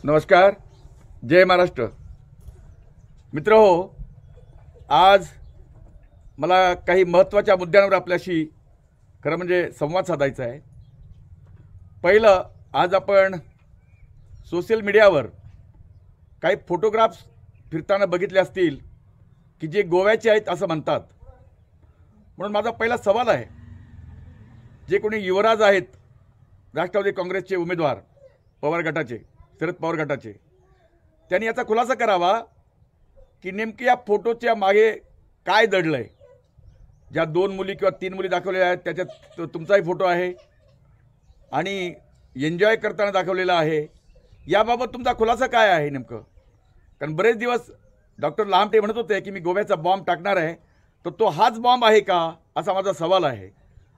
नमस्कार, जय महाराष्ट्र. मित्रहो, आज मला काही महत्त्वाच्या मुद्द्यांवर आपल्याशी खरं म्हणजे संवाद साधायचा आहे. पहिलं, आज आपण सोशल मीडियावर काही फोटोग्राफ्स फिरताना बघितले असतील की जे गोव्याचे आहेत असं म्हणतात. म्हणून माझा पहिला सवाल आहे, जे कोणी युवराज आहेत राष्ट्रवादी काँग्रेसचे उमेदवार पवार गटाचे, शरद पवार गटाचे, त्यांनी याचा खुलासा करावा की नेमकी या फोटोच्या मागे काय दडलं आहे. ज्या 2 मुली किंवा 3 मुली दाखवलेल्या आहेत त्याच्यात तुमचाही फोटो आहे आणि एन्जॉय करताना दाखवलेला आहे. याबाबत तुमचा खुलासा काय आहे नेमकं? कारण बरेच दिवस डॉक्टर लामटे म्हणत होते की मी गोव्याचा बॉम्ब टाकणार आहे, तर तो हाच बॉम्ब आहे का असा माझा सवाल आहे.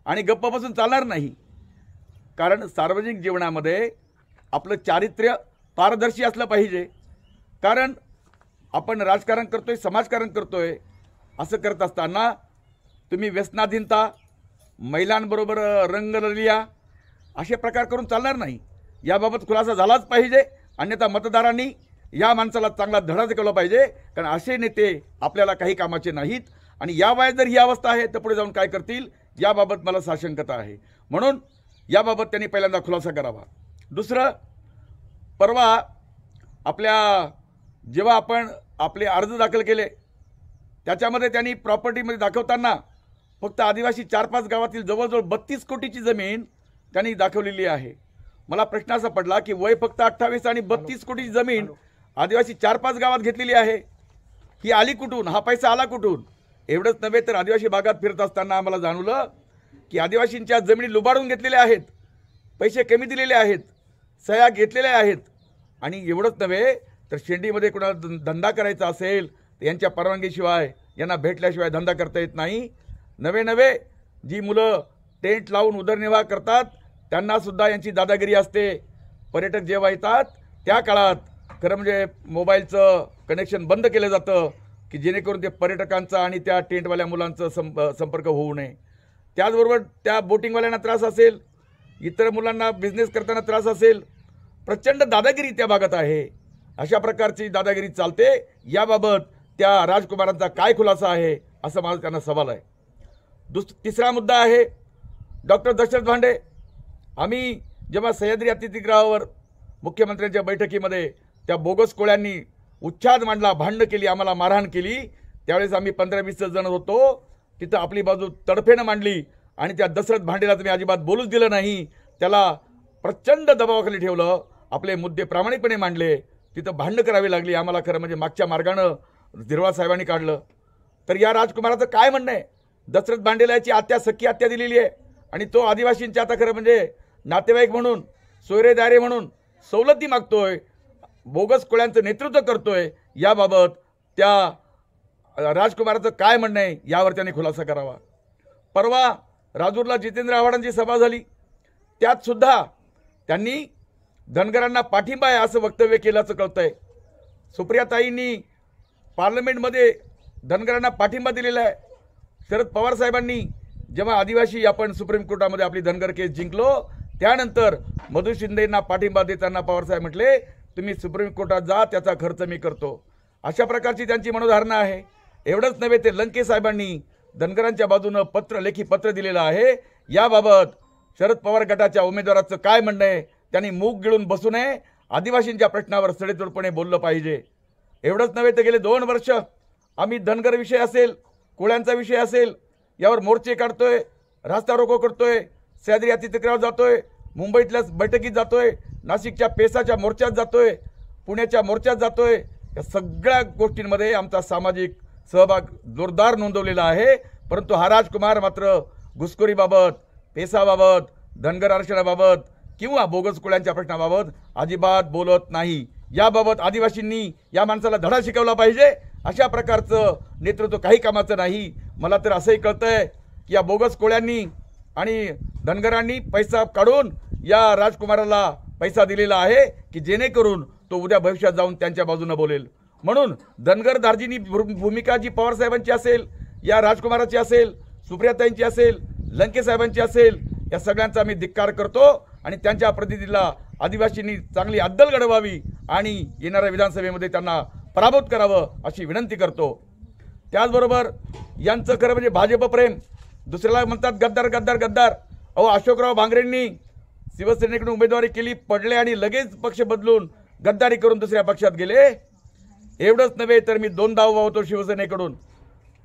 आणि गप्प बसून चालणार नाही, कारण सार्वजनिक जीवनामध्ये आपलं चारित्र्य पारदर्शी असलं पाहिजे. कारण आपण राजकारण करतोय, समाजकारण करतोय, असं करत असताना तुम्ही व्यसनाधीनता, महिलांबरोबर रंगरलिया असे प्रकार करून चालणार नाही. याबाबत खुलासा झालाच पाहिजे, अन्यथा मतदारांनी या माणसाला चांगला धडा शिकवला पाहिजे. कारण असे नेते आपल्याला काही कामाचे नाहीत आणि या वयात जर ही अवस्था आहे तर पुढे जाऊन काय करतील याबाबत मला साशंकता आहे. म्हणून याबाबत त्यांनी पहिल्यांदा खुलासा करावा. दुसरं, परवा जेव्हा आपण आपले अर्ज दाखल केले त्याच्यामध्ये त्यांनी प्रॉपर्टीमध्ये दाखवताना फक्त आदिवासी 4-5 गावातील जवळजवळ 32 कोटीची जमीन त्यांनी दाखवलेली आहे. मला प्रश्न असा पडला की वय फक्त 28 आणि 32 कोटीची जमीन आदिवासी 4-5 गावात घेतलेली आहे. ही आली कुठून? हा पैसा आला कुठून? एवढंच नव्हे तर आदिवासी भागात फिरत असताना आम्हाला जाणवलं की आदिवासींच्या जमिनी लुबाडून घेतलेल्या आहेत, पैसे कमी दिलेले आहेत, सह्या घेतलेल्या आहेत. आणि एवढंच नव्हे तर शेंडीमध्ये कोणाला धंदा करायचा असेल तर यांच्या परवानगीशिवाय, यांना भेटल्याशिवाय धंदा करता येत नाही. नवे जी मुलं टेंट लावून उदरनिर्वाह करतात त्यांनासुद्धा यांची दादागिरी असते. पर्यटक जेव्हा येतात त्या काळात खरं म्हणजे मोबाईलचं कनेक्शन बंद केलं जातं की जेणेकरून ते पर्यटकांचा आणि त्या टेंटवाल्या मुलांचं संपर्क होऊ नये. त्याचबरोबर त्या बोटिंगवाल्यांना त्रास असेल, इतर मुलांना बिझनेस करताना त्रास असेल. प्रचंड दादागिरी त्या भागात आहे. अशा प्रकारची दादागिरी चालते. याबाबत त्या राजकुमारांचा काय खुलासा आहे असं माझा त्यांना सवाल आहे. तिसरा मुद्दा आहे डॉक्टर दशरथ भांडे. आम्ही जेव्हा सह्याद्री अतिथीगृहावर मुख्यमंत्र्यांच्या बैठकीमध्ये त्या बोगस कोळ्यांनी उच्छाद मांडला, भांडणं केली, आम्हाला मारहाण केली, त्यावेळेस आम्ही 15-20 जण होतो. तिथं आपली बाजू तडफेनं मांडली आणि त्या दशरथ भांडेला तुम्ही अजिबात बोलूच दिलं नाही. त्याला प्रचंड दबावाखाली ठेवलं, आपले मुद्दे प्रामाणिकपणे मांडले. तिथं भांडणं करावी लागली आम्हाला. खरं म्हणजे मागच्या मार्गानं झिरवाळ साहेबांनी काढलं. तर या राजकुमाराचं काय म्हणणं आहे? दशरथ भांडेला याची आत्या, सख्खी आत्या दिलेली आहे आणि तो आदिवासींच्या आता खरं म्हणजे नातेवाईक म्हणून, सोयरेदारे म्हणून सवलती मागतोय, बोगस कोळ्यांचं नेतृत्व करतोय. याबाबत त्या राजकुमाराचं काय म्हणणं आहे यावर त्यांनी खुलासा करावा. परवा राजूरला जितेंद्र आव्हाडांची सभा झाली, त्यात सुद्धा त्यांनी धनगरांना पाठिंबा आहे असं वक्तव्य केल्याचं कळतंय. सुप्रियाताईंनी पार्लमेंटमध्ये धनगरांना पाठिंबा दिलेला आहे. शरद पवार साहेबांनी जेव्हा आदिवासी आपण सुप्रीम कोर्टामध्ये आपली धनगर केस जिंकलो त्यानंतर मधु शिंदेंना पाठिंबा देताना पवारसाहेब म्हटले तुम्ही सुप्रीम कोर्टात जा, त्याचा खर्च मी करतो. अशा प्रकारची त्यांची मनोधारणा आहे. एवढंच नव्हे ते लंके साहेबांनी धनगरांच्या बाजूनं लेखी पत्र दिलेलं आहे. याबाबत शरद पवार गटाच्या उमेदवाराचं काय म्हणणं आहे? त्यांनी मूग गिळून बसू नये, आदिवासींच्या प्रश्नावर सडेतोडपणे बोललं पाहिजे. एवढंच नव्हे तर गेले 2 वर्ष आम्ही धनगर विषय असेल, कोळ्यांचा विषय असेल यावर मोर्चे काढतोय, रास्ता रोको करतोय, सह्याद्री अतिथीगृहावर जातोय, मुंबईतल्या बैठकीत जातोय, नाशिकच्या पेसाच्या मोर्चात जातोय, पुण्याच्या मोर्चात जातोय. या सगळ्या गोष्टींमध्ये आमचा सामाजिक सहभाग जोरदार नोंदवलेला आहे. परंतु हा राजकुमार मात्र घुसखोरीबाबत, पेसाबाबत, धनगर आरक्षणाबाबत किंवा बोगस कोळ्यांच्या प्रश्नाबाबत अजिबात बोलत नाही. याबाबत आदिवासींनी या माणसाला धडा शिकवला पाहिजे. अशा प्रकारचं नेतृत्व काही कामाचं नाही. मला तर असंही कळतंय की या बोगस कोळ्यांनी आणि धनगरांनी पैसा काढून या राजकुमाराला पैसा दिलेला आहे की जेणेकरून तो उद्या भविष्यात जाऊन त्यांच्या बाजूने बोलेल. म्हणून धनगर दार्जिनी भूमिका जी पवारसाहेबांची असेल, या राजकुमाराची असेल, सुप्रियाताईंची असेल, लंके साहेबांची असेल, या सगळ्यांचा मी धिक्कार करतो आणि त्यांच्या प्रतिनिधीला आदिवासींनी चांगली अद्दल घडवावी आणि येणाऱ्या विधानसभेमध्ये त्यांना पराभूत करावं अशी विनंती करतो। त्याचबरोबर यांचं खरं म्हणजे भाजप प्रेम, दुसऱ्याला म्हणतात गद्दार गद्दार गद्दार। अहो अशोकराव भांगरेंनी शिवसेनेकडून उमेदवारी केली, पडले आणि लगेच पक्ष बदलून गद्दारी करून दुसऱ्या पक्षात गेले। एवढंच नव्हे तर मी 2दा उभा होतो शिवसेनेकडून,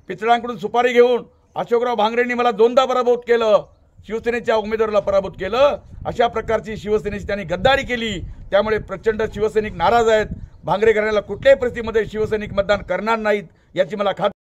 पिचडांकडून सुपारी घेऊन अशोकराव भांगरेंनी मला 2दा पराभूत केलं, शिवसेनेच्या उमेदवाराला पराभूत केलं। अशा प्रकारची शिवसेनेची त्यांनी गद्दारी केली, त्यामुळे प्रचंड शिवसैनिक नाराज आहेत। भांगरे घराण्याला कुठल्याही परिस्थितीमध्ये शिवसैनिक मतदान करणार नाहीत याची मला खात्री